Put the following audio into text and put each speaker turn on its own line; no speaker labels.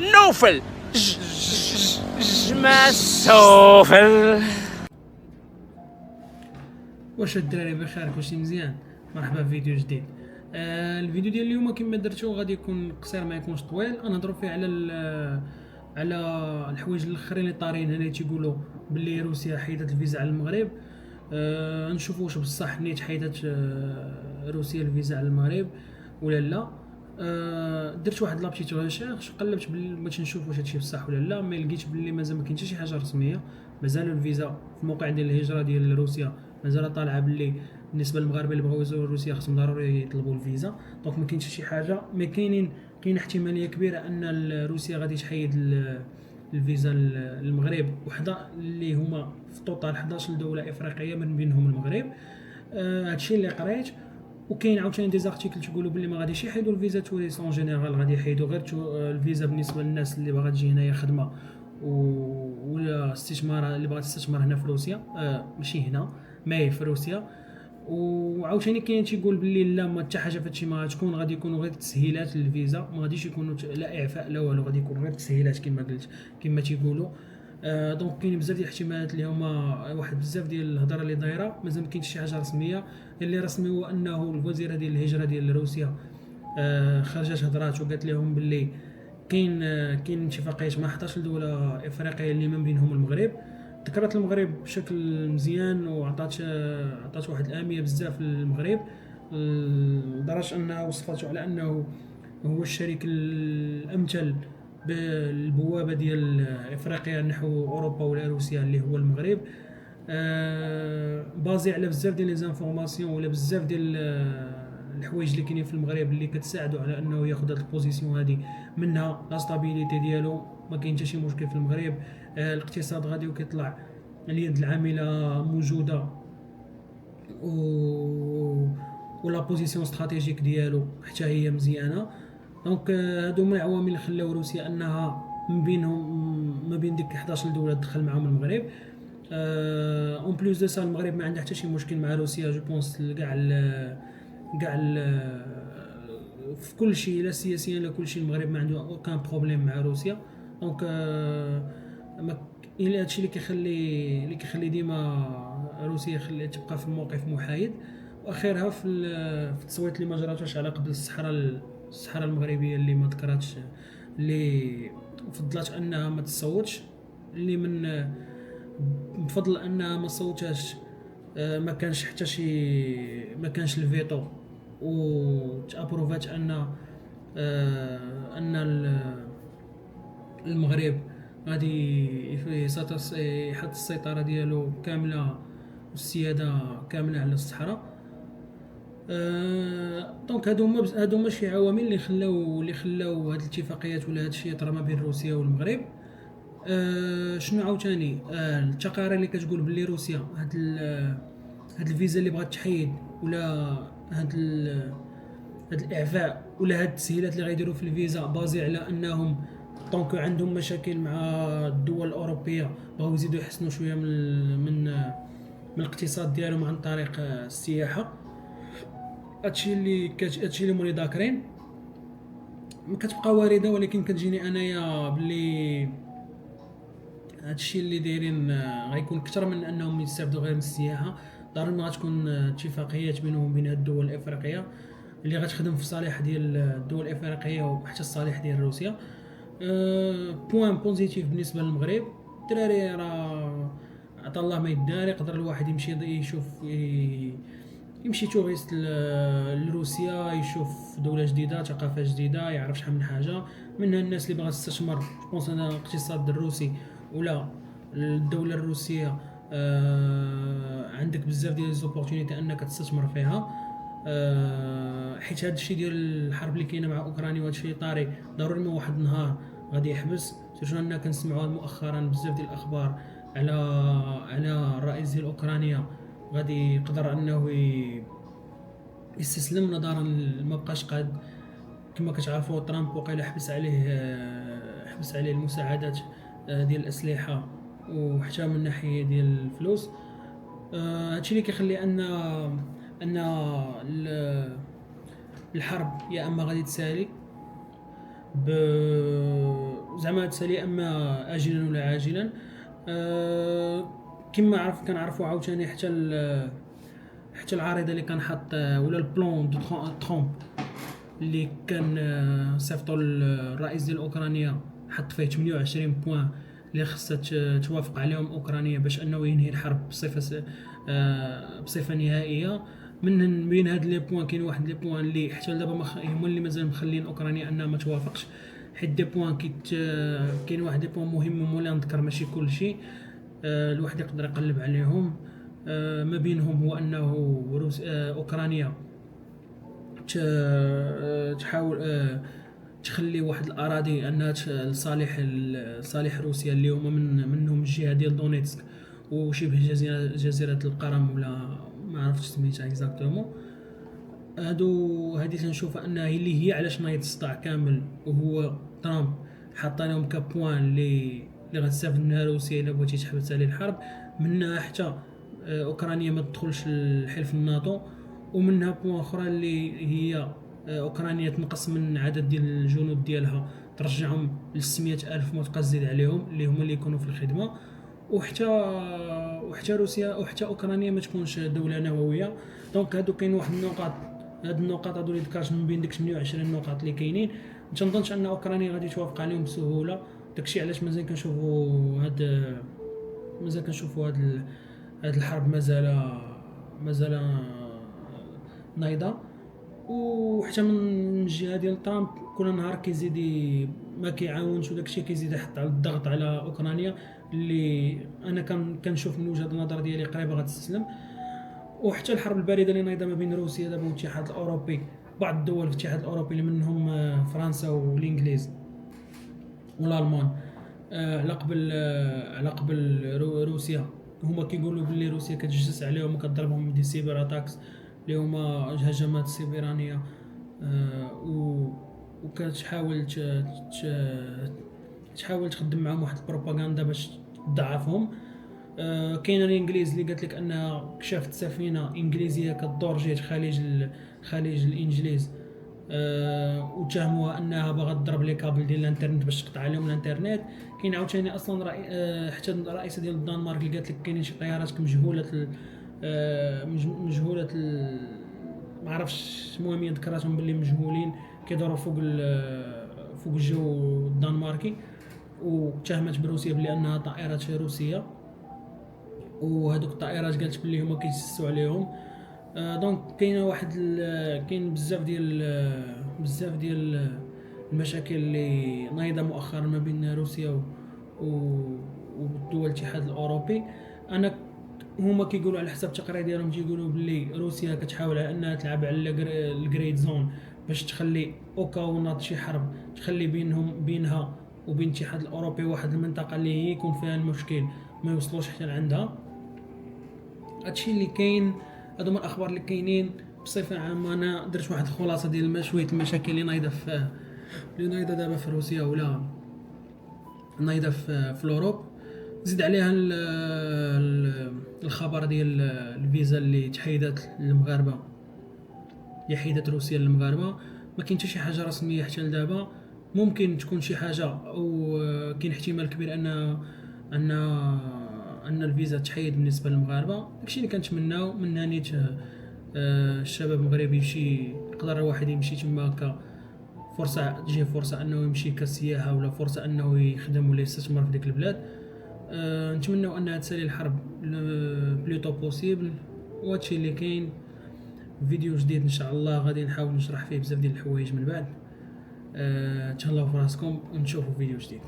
نوفل جماسوفل.
واش الدراري بخير؟ كلشي مزيان؟ مرحبا في فيديو جديد. الفيديو ديال اليوم كما درتو غادي يكون قصير ما يكونش طويل. انا نهضروا فيه على الحوايج الاخرين اللي طارين هنا تيقولوا باللي روسيا حيدت الفيزا على المغرب. نشوفوا واش بصح نيت حيدت روسيا الفيزا على المغرب ولا لا. درت واحد لابتيت ريشيرش قلبت باش نشوف واش هادشي بصح ولا لا، ما لقيتش باللي مازال ما كاين حتى شي حاجه رسميه. مازال الفيزا في الموقع ديال الهجره ديال روسيا مازال طالعه باللي بالنسبه للمغاربه اللي بغاو يزوروا روسيا خصهم ضروري يطلبوا الفيزا. دونك ما كاينش شي حاجه، ما كاين احتماليه كبيره ان روسيا غادي تحيد الفيزا للمغرب، وحده اللي هما في توتال 11 دوله افريقيه من بينهم المغرب. هادشي اللي قريت. وكاين عاوتاني دي زارتيكل تيقولوا بلي ما غاديش يحيدوا الفيزا توريست اون جينيرال، غادي يحيدوا غير الفيزا بالنسبه للناس اللي باغا تجي هنايا خدمه ولا استثمار، اللي باغا تستثمر هنا في روسيا. ماشي هنا، ماهي في روسيا. وعاوتاني كاين تيقول بلي لا، ما حتى حاجه فهادشي ما غتكون، غادي يكونوا غير تسهيلات للفيزا، ما غاديش يكونوا لا اعفاء لا والو، غادي يكون غير تسهيلات كما قلت كما تيقولوا. دونك كاين بزاف ديال الاحتمالات اللي هما واحد بزاف ديال الهضره اللي دايره، مازال ما كاينش شي حاجه رسميه. اللي رسمي هو انه الوزيره ديال الهجره ديال روسيا خرجت هضرات وقالت لهم باللي كاين اتفاقيات مع 11 دوله افريقيه اللي من بينهم المغرب. ذكرت المغرب بشكل مزيان وعطات واحد الاهميه بزاف للمغرب، لدرجه انها وصفته على انه هو الشريك الامثل بالبوابه ديال افريقيا نحو اوروبا ولا روسيا اللي هو المغرب. بازي على بزاف ديال لي زانفورماسيون ولا بزاف ديال الحوايج اللي كاينين في المغرب اللي كتساعدوا على انه ياخذ هذه البوزيسيون هذه، منها لا ستابيليتي ديالو، ما كاين حتى شي مشكل في المغرب. الاقتصاد غادي وكيطلع، اليد العامله موجوده، ولا بوزيسيون استراتيجيك ديالو حتى هي مزيانه. دونك هادو هما العوامل اللي خلاو روسيا انها من بينهم ما بين ديك 11 دوله دخل معاهم المغرب. اون بليس دو سا المغرب ما عندها حتى شي مشكل مع روسيا، جو بونس كاع في كل شيء، لا سياسيا لا كل شيء، المغرب ما عنده اوكان بروبليم مع روسيا. دونك الى هادشي اللي كيخلي ديما روسيا تبقى في موقف محايد. واخرها في التصويت اللي ما جراتش على قبل الصحراء المغربيه اللي ما ذكراتش، اللي فضلت انها ما تصوتش، اللي من بفضل انها ما صوتاش ما كانش حتى شي، ما كانش الفيتو، وتابروفات ان المغرب غادي يحط السيطره ديالو كامله والسياده كامله على الصحراء. دونك هادو هما شي عوامل اللي خلاو هاد الاتفاقيات ولا هادشي يطرى ما بين روسيا والمغرب. شنو عاوتاني التقارير اللي كتقول باللي روسيا هاد الفيزا اللي بغات تحيد، ولا هاد الاعفاء ولا هاد التسهيلات اللي غيديروا في الفيزا، بازي على انهم دونك عندهم مشاكل مع الدول الاوروبيه، بغاو يزيدوا يحسنوا شويه من الاقتصاد ديالهم عن طريق السياحه. هادشي اللي مولي ذاكرين، ما كتبقى وارده، ولكن كتجيني انايا باللي هادشي اللي دايرين غيكون اكثر من انهم يستافدوا غير من السياحه. ضروري ما غتكون اتفاقيات بينهم وبين الدول الافريقيه اللي غتخدم في صالح ديال الدول الافريقيه وحتى الصالح ديال روسيا. بوين بوزيتيف بالنسبه للمغرب، الدراري راه عطا الله ما يدار، يقدر الواحد يمشي يشوف، يمشي توريست لروسيا، يشوف دولة جديدة، ثقافة جديدة، يعرف شحال من حاجة. منها الناس اللي باغا تستثمر، جوبونس انا الاقتصاد الروسي ولا الدولة الروسية عندك بزاف ديال ليزوبورتونيتي انك تستثمر فيها. حيت هذا الشيء ديال الحرب اللي كاينه مع اوكرانيا وهذا الشيء طاري، ضروري ما واحد النهار غادي يحبس. سيرتو اننا كنسمعوا مؤخرا بزاف ديال الاخبار على الرئيس ديال اوكرانيا غادي يقدر انه يستسلم، نظرا ما بقاش قاد. كما كتعرفوا ترامب وقيلا حبس عليه المساعدات ديال الاسلحه وحتى من ناحيه ديال الفلوس. هادشي اللي كيخلي ان الحرب يا اما غادي تسالي زعما تسالي اما اجلا ولا عاجلا. كما كنعرفوا عاوتاني حتى العارضه اللي كان حط ولا البلان دو ترامب اللي كان صيفطوا الرئيس ديال اوكرانيا، حط فيه 28 بوان اللي خصها توافق عليهم اوكرانيا باش انه ينهي الحرب بصفه نهائيه. من بين هاد لي بوان كاين واحد لي بوان اللي حتى دابا هما اللي مازال مخلين اوكرانيا انها ما توافقش، حيت دي بوان كاين واحد لي بوان مهم ولا نذكر ماشي كلشي، الواحد يقدر يقلب عليهم. ما بينهم هو انه اوكرانيا تحاول تخلي واحد الاراضي انها لصالح روسيا اللي هما منهم الجهه ديال دونيتسك وشبه جزيره القرم، ولا ما عرفتش سميتها اكزاكتومون. هادي تنشوفها انها اللي هي علاش نايض الصداع كامل، وهو ترامب حاط لهم كبوان اللي غتستافد منها روسيا الا بغيتي تحبس عليه الحرب، منها حتى اوكرانيا ما تدخلش الحلف الناتو، ومنها بوان اخرى اللي هي اوكرانيا تنقص من عدد ديال الجنود ديالها، ترجعهم ل 600,000 متقزز عليهم اللي هما اللي يكونوا في الخدمه، وحتى روسيا وحتى اوكرانيا ما تكونش دوله نوويه. دونك هادو كاين واحد النقاط، هاد النقاط هادو اللي ذكرت من بين ديك 28 نقاط اللي كاينين، ما تنظنش ان اوكرانيا غادي توافق عليهم بسهوله. داكشي علاش مازال كنشوفوا هاد الحرب مازال نايضه. وحتى من الجهه ديال ترامب كل نهار كيزيد ما كيعاونش، وداكشي كيزيد يحط على الضغط على اوكرانيا اللي انا كنشوف من وجهه النظر ديالي قريبه غتستسلم. وحتى الحرب البارده اللي نايضه ما بين روسيا دابا والاتحاد الاوروبي، بعض الدول في الاتحاد الاوروبي اللي منهم فرنسا والانجليز والالمان، على قبل روسيا هما كيقولوا باللي روسيا كتجسس عليهم وكتضربهم دي سيبر اتاكس اللي هما هجمات سيبرانيه، وكتحاول تحاول تخدم معهم واحد البروباغندا باش تضعفهم. كاين الانجليز اللي قالت لك انها كشفت سفينه انجليزيه كدور جهه خليج الانجليز، وتهموها انها باغا تضرب لي كابل ديال الانترنت باش تقطع عليهم الانترنت. كاين عاوتاني اصلا حتى الرئيسه ديال الدنمارك اللي قالت لك كاينين شي طيارات مجهوله ما عرفتش، المهم ذكراتهم باللي مجهولين كيدوروا فوق الجو الدنماركي، وتهمت بروسيا بلي انها طائرات روسيه، وهذوك الطائرات قالت بلي هما كيجسسوا عليهم. دونك كاين بزاف ديال المشاكل اللي نايضه مؤخرا ما بين روسيا والدول الاتحاد الاوروبي. هما كيقولوا على حسب التقرير ديالهم تيقولوا بلي روسيا كتحاول على انها تلعب على الجريد زون باش تخلي اوكا شي حرب تخلي بينها وبين الاتحاد الاوروبي واحد المنطقه اللي هي يكون فيها المشكل ما يوصلوش حتى لعندها. هادشي اللي كاين، هادو هما الاخبار اللي كاينين بصفه عامه. انا درت واحد الخلاصه ديال شويه المشاكل اللي نايضه دابا في روسيا ولا نايضه في الاوروب. زيد عليها الخبر ديال الفيزا اللي تحيدت للمغاربه، اللي حيدت روسيا للمغاربه. ما كاين حتى شي حاجه رسميه حتى لدابا، ممكن تكون شي حاجه، او كاين احتمال كبير ان الفيزا تحيد بالنسبه للمغاربه. داكشي اللي كنتمناو من نيت الشباب المغربي يقدر الواحد يمشي تما هكا، تجيه فرصه انه يمشي كسياحه ولا فرصه انه يخدم ولا يستثمر في ديك البلاد. نتمناو انها تسالي الحرب بلوتو بوسيبل. وهادشي اللي كاين. فيديو جديد ان شاء الله غادي نحاول نشرح فيه بزاف ديال الحوايج من بعد. تهلاو في راسكم ونشوفوا فيديو جديد.